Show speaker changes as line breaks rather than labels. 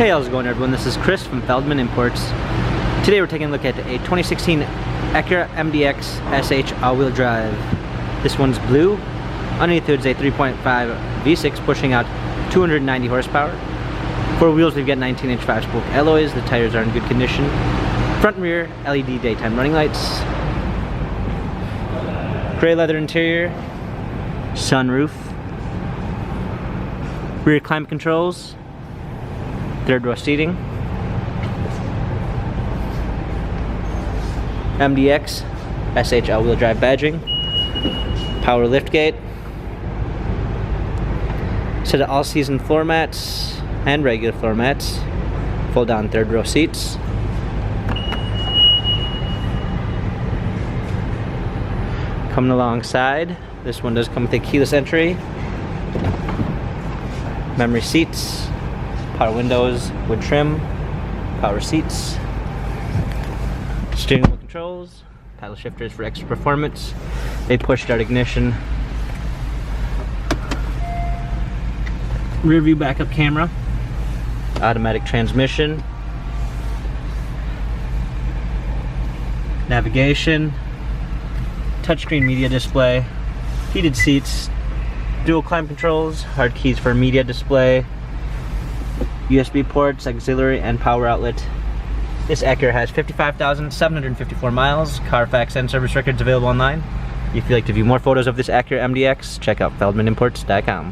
Hey, how's it going everyone? This is Chris from Feldmann Imports. Today we're taking a look at a 2016 Acura MDX SH all-wheel drive. This one's blue. Underneath it is a 3.5 V6 pushing out 290 horsepower. For wheels we've got 19-inch 5-spoke alloys. The tires are in good condition. Front and rear LED daytime running lights. Gray leather interior. Sunroof. Rear climate controls. Third row seating. MDX SH all-wheel drive badging. Power liftgate. Set of all-season floor mats and regular floor mats. Fold down third row seats. Coming alongside, this one does come with a keyless entry. Memory seats. Power windows, wood trim, power seats, steering wheel controls, paddle shifters for extra performance, a push start ignition, rear view backup camera, automatic transmission, navigation, touchscreen media display, heated seats, dual climate controls, hard keys for media display, USB ports, auxiliary, and power outlet. This Acura has 55,754 miles, Carfax and service records available online. If you'd like to view more photos of this Acura MDX, check out feldmannimports.com.